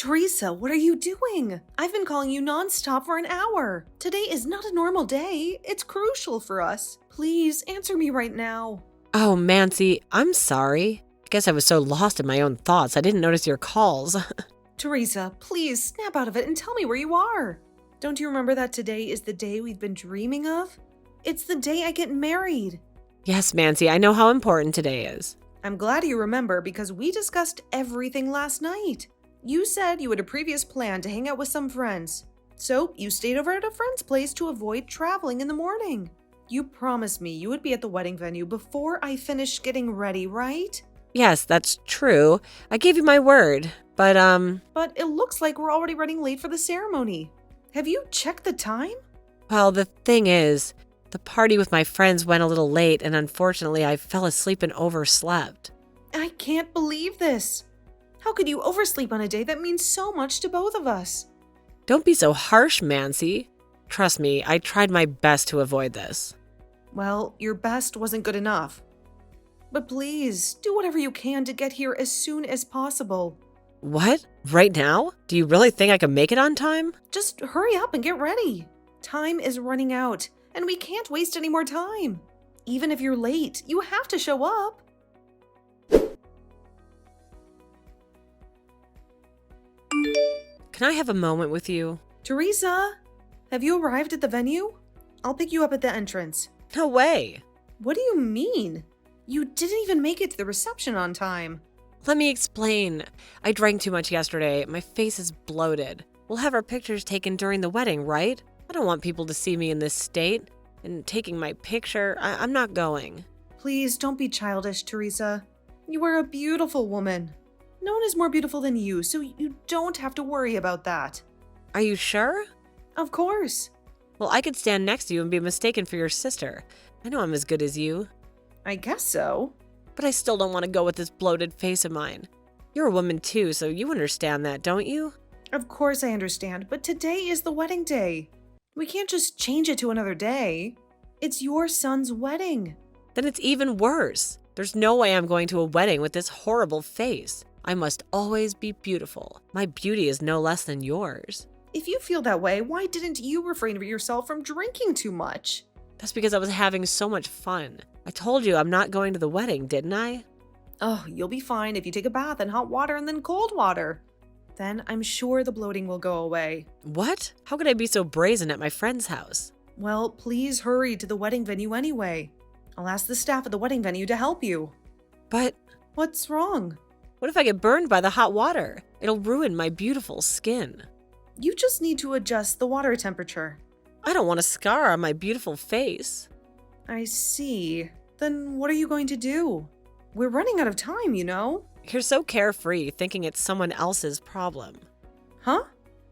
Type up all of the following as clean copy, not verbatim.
Teresa, what are you doing? I've been calling you nonstop for an hour. Today is not a normal day. It's crucial for us. Please answer me right now. Oh, Mancy, I'm sorry. I guess I was so lost in my own thoughts I didn't notice your calls. Teresa, please snap out of it and tell me where you are. Don't you remember that today is the day we've been dreaming of? It's the day I get married. Yes, Mancy, I know how important today is. I'm glad you remember because we discussed everything last night. You said you had a previous plan to hang out with some friends. So you stayed over at a friend's place to avoid traveling in the morning. You promised me you would be at the wedding venue before I finished getting ready, right? Yes, that's true. I gave you my word, but But it looks like we're already running late for the ceremony. Have you checked the time? well, the thing is, the party with my friends went a little late and unfortunately I fell asleep and overslept. I can't believe this. How could you oversleep on a day that means so much to both of us? Don't be so harsh, Mancy. Trust me, I tried my best to avoid this. Well, your best wasn't good enough. But please, do whatever you can to get here as soon as possible. What? Right now? Do you really think I can make it on time? Just hurry up and get ready. Time is running out, and we can't waste any more time. Even if you're late, you have to show up. Can I have a moment with you? Teresa, have you arrived at the venue? I'll pick you up at the entrance. No way. What do you mean? You didn't even make it to the reception on time. Let me explain. I drank too much yesterday. My face is bloated. We'll have our pictures taken during the wedding, right? I don't want people to see me in this state. And taking my picture, I'm not going. Please don't be childish, Teresa. You are a beautiful woman. No one is more beautiful than you, so you don't have to worry about that. Are you sure? Of course. Well, I could stand next to you and be mistaken for your sister. I know I'm as good as you. I guess so. But I still don't want to go with this bloated face of mine. You're a woman too, so you understand that, don't you? Of course I understand, but today is the wedding day. We can't just change it to another day. It's your son's wedding. Then it's even worse. There's no way I'm going to a wedding with this horrible face. I must always be beautiful. My beauty is no less than yours. If you feel that way, why didn't you refrain yourself from drinking too much? That's because I was having so much fun. I told you I'm not going to the wedding, didn't I? Oh, you'll be fine if you take a bath in hot water and then cold water. Then I'm sure the bloating will go away. What? How could I be so brazen at my friend's house? Well, please hurry to the wedding venue anyway. I'll ask the staff at the wedding venue to help you. But What's wrong? what if I get burned by the hot water? It'll ruin my beautiful skin. You just need to adjust the water temperature. I don't want a scar on my beautiful face. I see. Then what are you going to do? We're running out of time, you know? You're so carefree, thinking it's someone else's problem. Huh?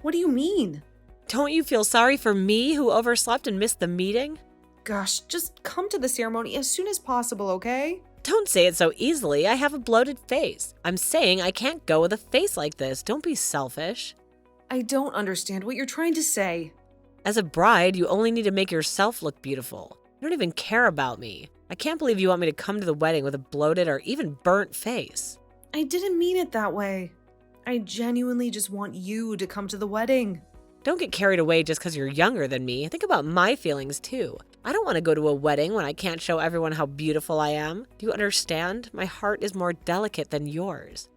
What do you mean? Don't you feel sorry for me who overslept and missed the meeting? Gosh, just come to the ceremony as soon as possible, okay? Don't say it so easily. I have a bloated face. I'm saying I can't go with a face like this. Don't be selfish. I don't understand what you're trying to say. As a bride, you only need to make yourself look beautiful. You don't even care about me. I can't believe you want me to come to the wedding with a bloated or even burnt face. I didn't mean it that way. I genuinely just want you to come to the wedding. Don't get carried away just because you're younger than me. Think about my feelings too. I don't want to go to a wedding when I can't show everyone how beautiful I am. Do you understand? My heart is more delicate than yours.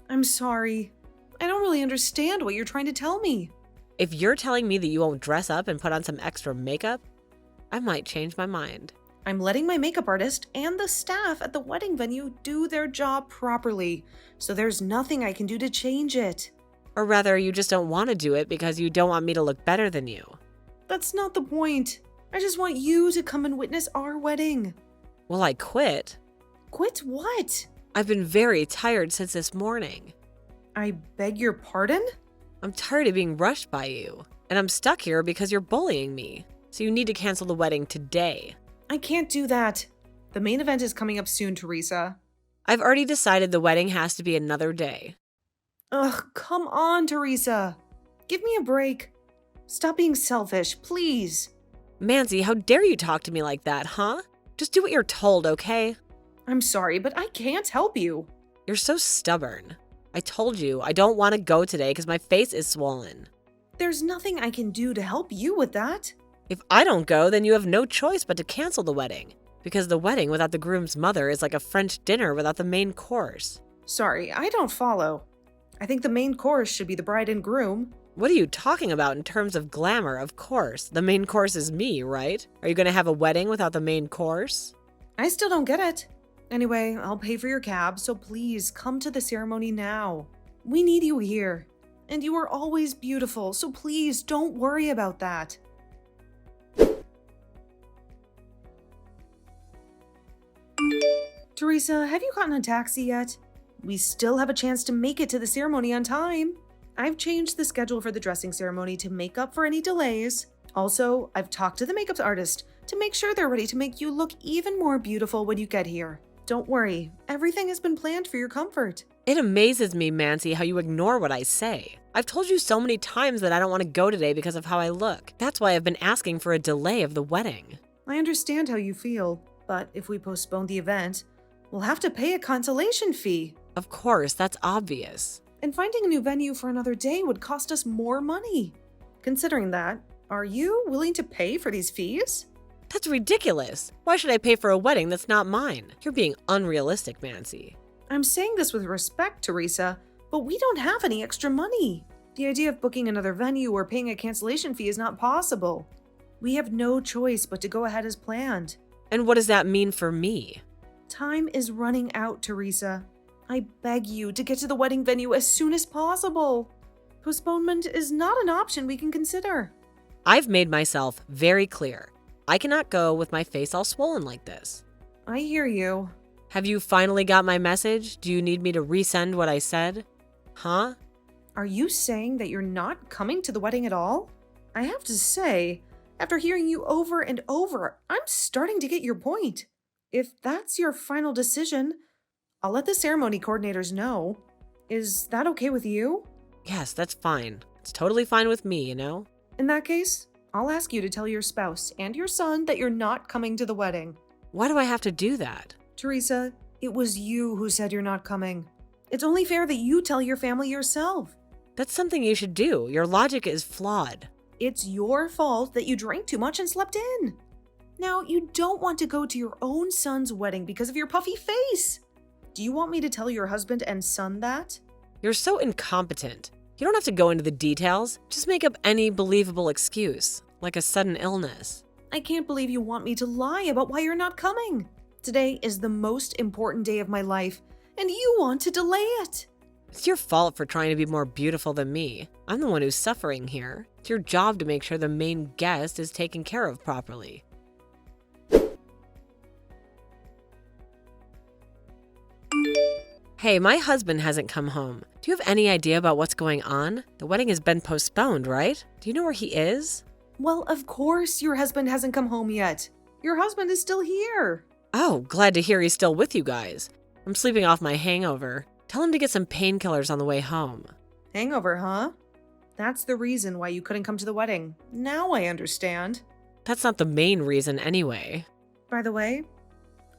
I'm sorry. I don't really understand what you're trying to tell me. If you're telling me that you won't dress up and put on some extra makeup, I might change my mind. I'm letting my makeup artist and the staff at the wedding venue do their job properly, so there's nothing I can do to change it. Or rather, you just don't want to do it because you don't want me to look better than you. That's not the point. I just want you to come and witness our wedding. Well, I quit. Quit what? I've been very tired since this morning. I beg your pardon? I'm tired of being rushed by you, and I'm stuck here because you're bullying me. So you need to cancel the wedding today. I can't do that. The main event is coming up soon, Teresa. I've already decided the wedding has to be another day. Ugh, come on, Teresa. Give me a break. Stop being selfish, please. Mancy, how dare you talk to me like that, huh? Just do what you're told, okay? I'm sorry, but I can't help you. You're so stubborn. I told you I don't want to go today because my face is swollen. There's nothing I can do to help you with that. If I don't go, then you have no choice but to cancel the wedding. Because the wedding without the groom's mother is like a French dinner without the main course. Sorry, I don't follow. I think the main course should be the bride and groom. What are you talking about in terms of glamour? Of course. The main course is me, right? Are you going to have a wedding without the main course? I still don't get it. Anyway, I'll pay for your cab, so please come to the ceremony now. We need you here. And you are always beautiful, so please don't worry about that. Teresa, have you gotten a taxi yet? We still have a chance to make it to the ceremony on time. I've changed the schedule for the dressing ceremony to make up for any delays. Also, I've talked to the makeup artist to make sure they're ready to make you look even more beautiful when you get here. Don't worry, everything has been planned for your comfort. It amazes me, Mancy, how you ignore what I say. I've told you so many times that I don't want to go today because of how I look. That's why I've been asking for a delay of the wedding. I understand how you feel, but if we postpone the event, we'll have to pay a cancellation fee. Of course, that's obvious. And finding a new venue for another day would cost us more money. Considering that, are you willing to pay for these fees? That's ridiculous. Why should I pay for a wedding that's not mine? You're being unrealistic, Mancy. I'm saying this with respect, Teresa, but we don't have any extra money. The idea of booking another venue or paying a cancellation fee is not possible. We have no choice but to go ahead as planned. And what does that mean for me? Time is running out, Teresa. I beg you to get to the wedding venue as soon as possible. Postponement is not an option we can consider. I've made myself very clear. I cannot go with my face all swollen like this. I hear you. Have you finally got my message? Do you need me to resend what I said? Huh? Are you saying that you're not coming to the wedding at all? I have to say, after hearing you over and over, I'm starting to get your point. If that's your final decision, I'll let the ceremony coordinators know. Is that okay with you? Yes, that's fine. It's totally fine with me, you know? In that case, I'll ask you to tell your spouse and your son that you're not coming to the wedding. Why do I have to do that? Teresa, it was you who said you're not coming. It's only fair that you tell your family yourself. That's something you should do. Your logic is flawed. It's your fault that you drank too much and slept in. Now, you don't want to go to your own son's wedding because of your puffy face. Do you want me to tell your husband and son that? You're so incompetent. You don't have to go into the details. Just make up any believable excuse, like a sudden illness. I can't believe you want me to lie about why you're not coming. Today is the most important day of my life, and you want to delay it. It's your fault for trying to be more beautiful than me. I'm the one who's suffering here. It's your job to make sure the main guest is taken care of properly. Hey, my husband hasn't come home. Do you have any idea about what's going on? The wedding has been postponed, right? Do you know where he is? Well, of course your husband hasn't come home yet. Your husband is still here. Oh, glad to hear he's still with you guys. I'm sleeping off my hangover. Tell him to get some painkillers on the way home. Hangover, huh? That's the reason why you couldn't come to the wedding. Now I understand. That's not the main reason anyway. By the way,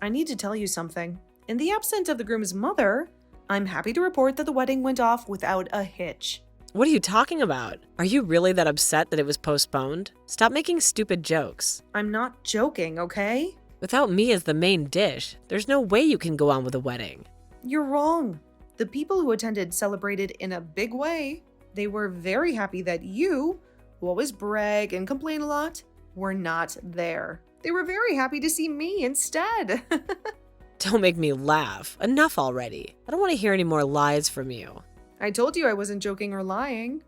I need to tell you something. In the absence of the groom's mother, I'm happy to report that the wedding went off without a hitch. What are you talking about? Are you really that upset that it was postponed? Stop making stupid jokes. I'm not joking, okay? Without me as the main dish, there's no way you can go on with the wedding. You're wrong. The people who attended celebrated in a big way. They were very happy that you, who always brag and complain a lot, were not there. They were very happy to see me instead. Don't make me laugh. Enough already. I don't want to hear any more lies from you. I told you I wasn't joking or lying.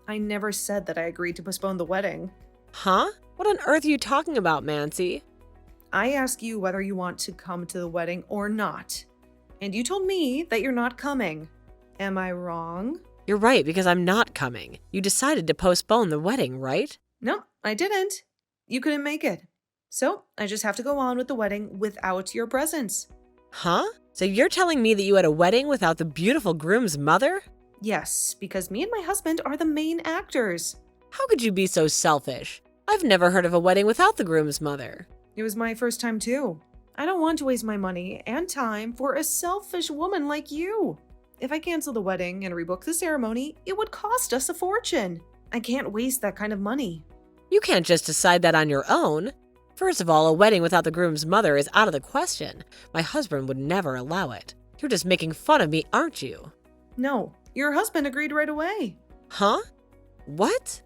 I never said that I agreed to postpone the wedding. Huh? What on earth are you talking about, Mancy? I ask you whether you want to come to the wedding or not. And you told me that you're not coming. Am I wrong? You're right, because I'm not coming. You decided to postpone the wedding, right? No, I didn't. You couldn't make it. So I just have to go on with the wedding without your presence. Huh? So you're telling me that you had a wedding without the beautiful groom's mother? Yes, because me and my husband are the main actors. How could you be so selfish? I've never heard of a wedding without the groom's mother. It was my first time too. I don't want to waste my money and time for a selfish woman like you. If I cancel the wedding and rebook the ceremony, it would cost us a fortune. I can't waste that kind of money. You can't just decide that on your own. First of all, a wedding without the groom's mother is out of the question. My husband would never allow it. You're just making fun of me, aren't you? No, your husband agreed right away. Huh? What?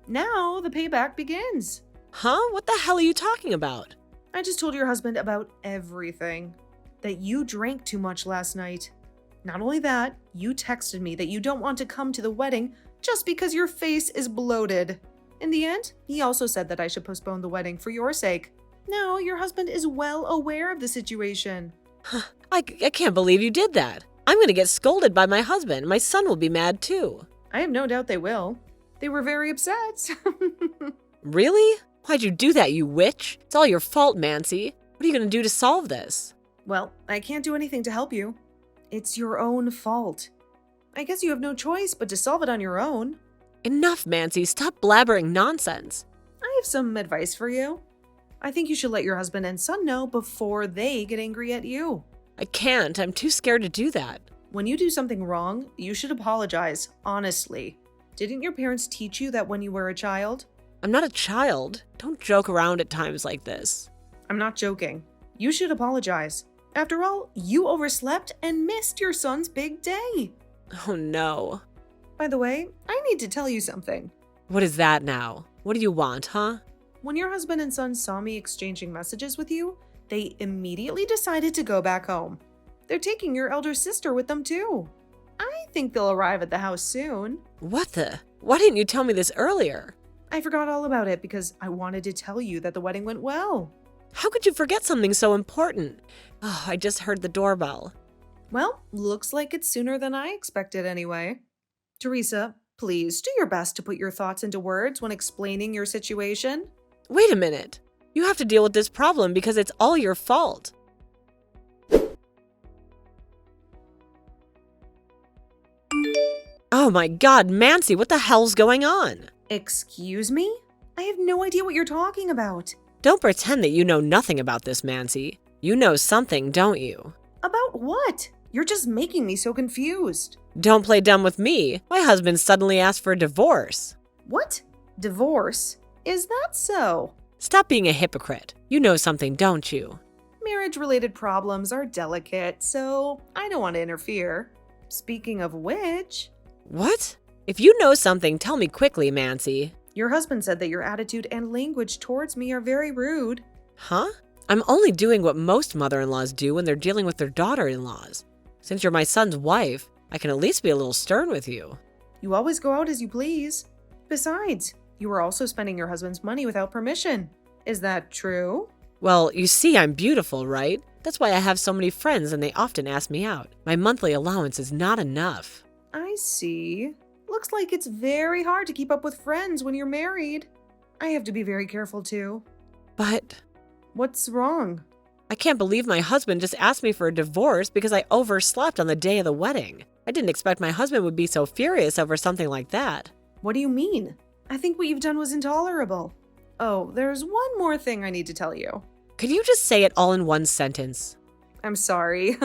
Now the payback begins. Huh? What the hell are you talking about? I just told your husband about everything. That you drank too much last night. Not only that, you texted me that you don't want to come to the wedding just because your face is bloated. In the end, he also said that I should postpone the wedding for your sake. Now, your husband is well aware of the situation. I can't believe you did that. I'm going to get scolded by my husband. My son will be mad too. I have no doubt they will. They were very upset. Really? Why'd you do that, you witch? It's all your fault, Mancy. What are you going to do to solve this? Well, I can't do anything to help you. It's your own fault. I guess you have no choice but to solve it on your own. Enough, Mancy. Stop blabbering nonsense. I have some advice for you. I think you should let your husband and son know before they get angry at you. I can't. I'm too scared to do that. When you do something wrong, you should apologize, honestly. Didn't your parents teach you that when you were a child? I'm not a child. Don't joke around at times like this. I'm not joking. You should apologize. After all, you overslept and missed your son's big day. Oh no. By the way, I need to tell you something. What is that now? What do you want, huh? When your husband and son saw me exchanging messages with you, they immediately decided to go back home. They're taking your elder sister with them too. I think they'll arrive at the house soon. What the? Why didn't you tell me this earlier? I forgot all about it because I wanted to tell you that the wedding went well. How could you forget something so important? Oh, I just heard the doorbell. Well, looks like it's sooner than I expected anyway. Teresa, please do your best to put your thoughts into words when explaining your situation. Wait a minute. You have to deal with this problem because it's all your fault. Oh my God, Mancy, what the hell's going on? Excuse me? I have no idea what you're talking about. Don't pretend that you know nothing about this, Mancy. You know something, don't you? About what? You're just making me so confused. Don't play dumb with me. My husband suddenly asked for a divorce. What? Divorce? Is that so? Stop being a hypocrite. You know something, don't you? Marriage-related problems are delicate, so I don't want to interfere. Speaking of which... What? If you know something, tell me quickly, Mancy. Your husband said that your attitude and language towards me are very rude. Huh? I'm only doing what most mother-in-laws do when they're dealing with their daughter-in-laws. Since you're my son's wife, I can at least be a little stern with you. You always go out as you please. Besides, you were also spending your husband's money without permission. Is that true? Well, you see I'm beautiful, right? That's why I have so many friends and they often ask me out. My monthly allowance is not enough. I see. Looks like it's very hard to keep up with friends when you're married. I have to be very careful too. But... What's wrong? I can't believe my husband just asked me for a divorce because I overslept on the day of the wedding. I didn't expect my husband would be so furious over something like that. What do you mean? I think what you've done was intolerable. Oh, there's one more thing I need to tell you. Could you just say it all in one sentence? I'm sorry.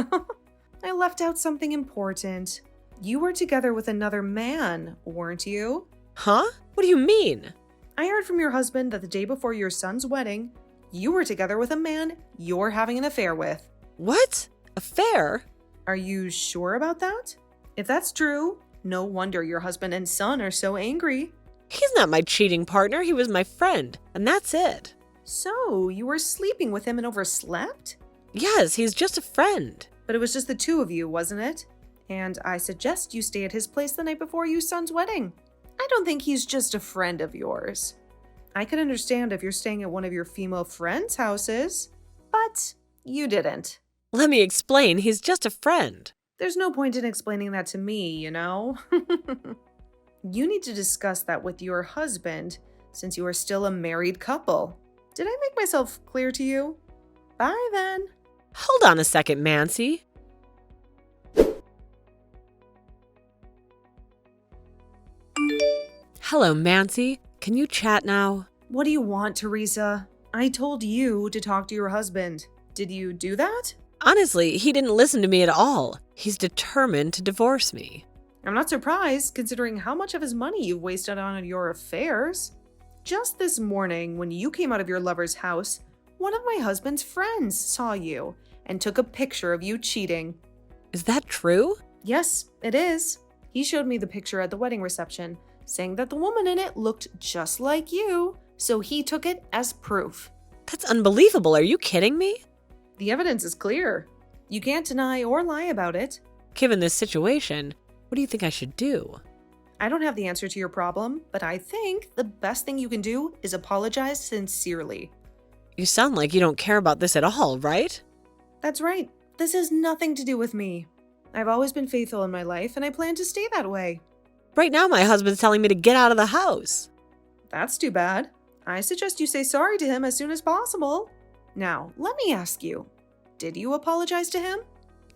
I left out something important. You were together with another man, weren't you? Huh? What do you mean? I heard from your husband that the day before your son's wedding, you were together with a man you're having an affair with. What? Affair? Are you sure about that? If that's true, no wonder your husband and son are so angry. He's not my cheating partner. He was my friend, and that's it. So, you were sleeping with him and overslept? Yes, he's just a friend. But it was just the two of you, wasn't it? And I suggest you stay at his place the night before your son's wedding. I don't think he's just a friend of yours. I could understand if you're staying at one of your female friends' houses, but you didn't. Let me explain. He's just a friend. There's no point in explaining that to me, you know? You need to discuss that with your husband, since you are still a married couple. Did I make myself clear to you? Bye then. Hold on a second, Mancy. Hello, Mancy. Can you chat now? What do you want, Teresa? I told you to talk to your husband. Did you do that? Honestly, he didn't listen to me at all. He's determined to divorce me. I'm not surprised, considering how much of his money you've wasted on your affairs. Just this morning, when you came out of your lover's house, one of my husband's friends saw you and took a picture of you cheating. Is that true? Yes, it is. He showed me the picture at the wedding reception, saying that the woman in it looked just like you, so he took it as proof. That's unbelievable. Are you kidding me? The evidence is clear. You can't deny or lie about it. Given this situation, what do you think I should do? I don't have the answer to your problem, but I think the best thing you can do is apologize sincerely. You sound like you don't care about this at all, right? That's right. This has nothing to do with me. I've always been faithful in my life, and I plan to stay that way. Right now, my husband's telling me to get out of the house. That's too bad. I suggest you say sorry to him as soon as possible. Now, let me ask you, did you apologize to him?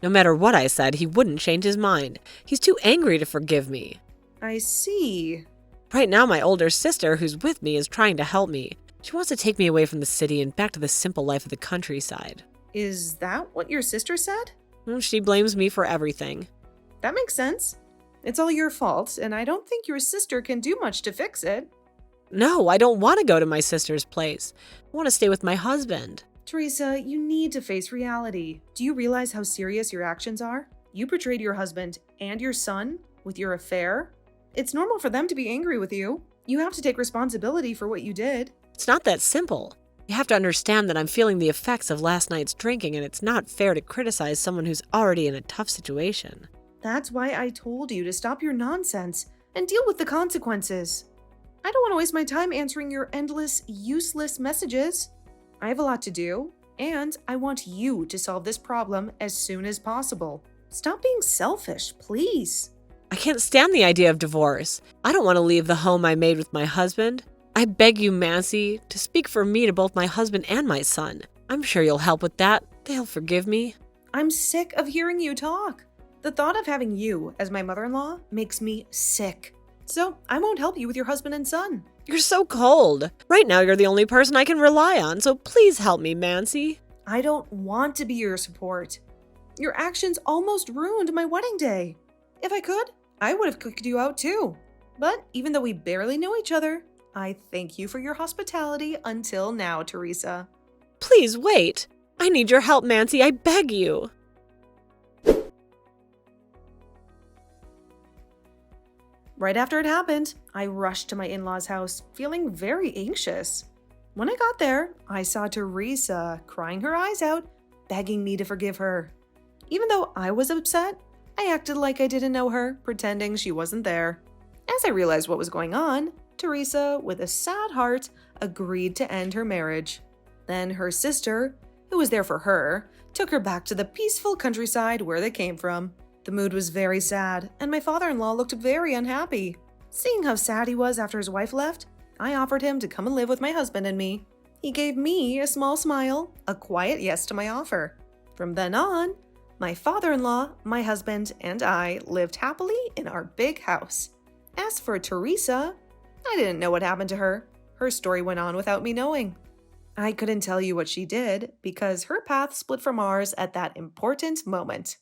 No matter what I said, he wouldn't change his mind. He's too angry to forgive me. I see. Right now, my older sister, who's with me, is trying to help me. She wants to take me away from the city and back to the simple life of the countryside. Is that what your sister said? She blames me for everything. That makes sense. It's all your fault, and I don't think your sister can do much to fix it. No, I don't want to go to my sister's place. I want to stay with my husband. Teresa, you need to face reality. Do you realize how serious your actions are? You betrayed your husband and your son with your affair. It's normal for them to be angry with you. You have to take responsibility for what you did. It's not that simple. You have to understand that I'm feeling the effects of last night's drinking, and it's not fair to criticize someone who's already in a tough situation. That's why I told you to stop your nonsense and deal with the consequences. I don't want to waste my time answering your endless, useless messages. I have a lot to do, and I want you to solve this problem as soon as possible. Stop being selfish, please. I can't stand the idea of divorce. I don't want to leave the home I made with my husband. I beg you, Mancy, to speak for me to both my husband and my son. I'm sure you'll help with that. They'll forgive me. I'm sick of hearing you talk. The thought of having you as my mother-in-law makes me sick. So I won't help you with your husband and son. You're so cold. Right now, you're the only person I can rely on, so please help me, Mancy. I don't want to be your support. Your actions almost ruined my wedding day. If I could, I would have kicked you out too. But even though we barely know each other, I thank you for your hospitality until now, Teresa. Please wait. I need your help, Mancy. I beg you. Right after it happened, I rushed to my in-laws' house, feeling very anxious. When I got there, I saw Teresa crying her eyes out, begging me to forgive her. Even though I was upset, I acted like I didn't know her, pretending she wasn't there. As I realized what was going on, Teresa, with a sad heart, agreed to end her marriage. Then her sister, who was there for her, took her back to the peaceful countryside where they came from. The mood was very sad, and my father-in-law looked very unhappy. Seeing how sad he was after his wife left, I offered him to come and live with my husband and me. He gave me a small smile, a quiet yes to my offer. From then on, my father-in-law, my husband, and I lived happily in our big house. As for Teresa, I didn't know what happened to her. Her story went on without me knowing. I couldn't tell you what she did because her path split from ours at that important moment.